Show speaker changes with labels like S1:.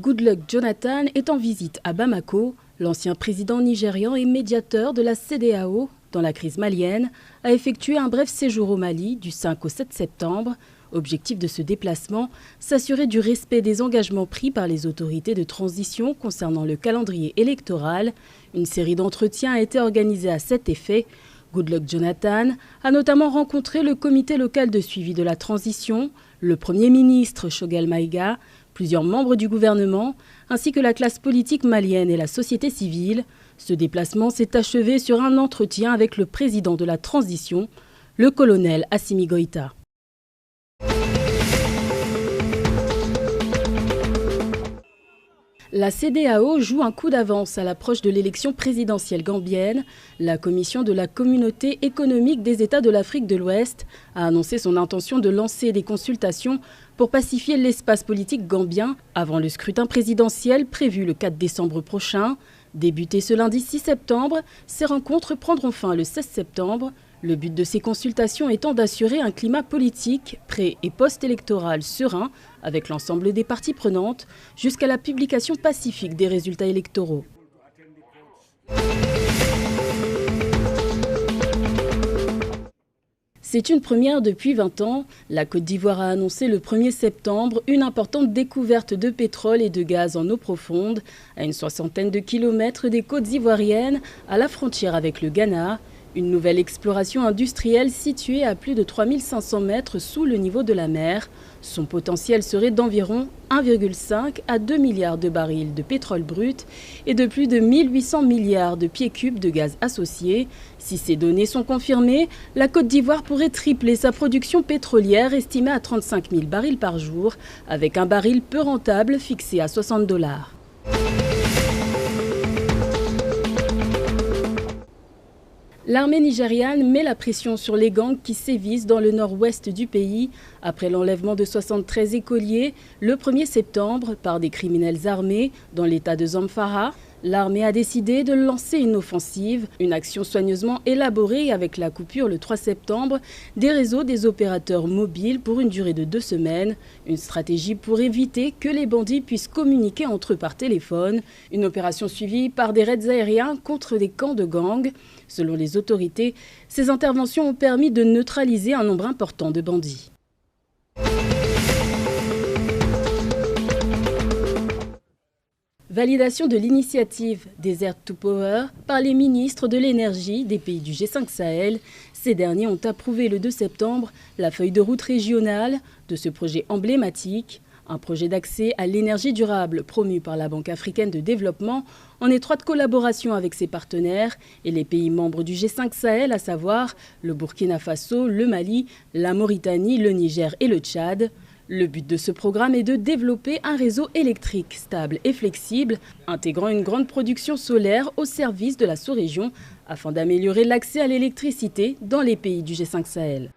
S1: Goodluck Jonathan est en visite à Bamako. L'ancien président nigérian et médiateur de la CEDEAO dans la crise malienne a effectué un bref séjour au Mali du 5 au 7 septembre. Objectif de ce déplacement, s'assurer du respect des engagements pris par les autorités de transition concernant le calendrier électoral. Une série d'entretiens a été organisée à cet effet. Goodluck Jonathan a notamment rencontré le comité local de suivi de la transition, le Premier ministre Choguel Maïga, plusieurs membres du gouvernement, ainsi que la classe politique malienne et la société civile. Ce déplacement s'est achevé sur un entretien avec le président de la transition, le colonel Assimi Goïta. La CEDEAO joue un coup d'avance à l'approche de l'élection présidentielle gambienne. La Commission de la Communauté économique des États de l'Afrique de l'Ouest a annoncé son intention de lancer des consultations pour pacifier l'espace politique gambien avant le scrutin présidentiel prévu le 4 décembre prochain. Débutées ce lundi 6 septembre, ces rencontres prendront fin le 16 septembre. Le but de ces consultations étant d'assurer un climat politique, pré- et post-électoral serein avec l'ensemble des parties prenantes jusqu'à la publication pacifique des résultats électoraux. C'est une première depuis 20 ans. La Côte d'Ivoire a annoncé le 1er septembre une importante découverte de pétrole et de gaz en eau profonde à une soixantaine de kilomètres des côtes ivoiriennes à la frontière avec le Ghana. Une nouvelle exploration industrielle située à plus de 3500 mètres sous le niveau de la mer. Son potentiel serait d'environ 1,5 à 2 milliards de barils de pétrole brut et de plus de 1800 milliards de pieds cubes de gaz associés. Si ces données sont confirmées, la Côte d'Ivoire pourrait tripler sa production pétrolière estimée à 35 000 barils par jour, avec un baril peu rentable fixé à $60. L'armée nigériane met la pression sur les gangs qui sévissent dans le nord-ouest du pays. Après l'enlèvement de 73 écoliers le 1er septembre par des criminels armés dans l'état de Zamfara, l'armée a décidé de lancer une offensive, une action soigneusement élaborée avec la coupure le 3 septembre des réseaux des opérateurs mobiles pour une durée de 2 semaines. Une stratégie pour éviter que les bandits puissent communiquer entre eux par téléphone. Une opération suivie par des raids aériens contre des camps de gangs. Selon les autorités, ces interventions ont permis de neutraliser un nombre important de bandits. Validation de l'initiative Desert to Power par les ministres de l'énergie des pays du G5 Sahel. Ces derniers ont approuvé le 2 septembre la feuille de route régionale de ce projet emblématique. Un projet d'accès à l'énergie durable promu par la Banque africaine de développement en étroite collaboration avec ses partenaires et les pays membres du G5 Sahel, à savoir le Burkina Faso, le Mali, la Mauritanie, le Niger et le Tchad. Le but de ce programme est de développer un réseau électrique stable et flexible, intégrant une grande production solaire au service de la sous-région afin d'améliorer l'accès à l'électricité dans les pays du G5 Sahel.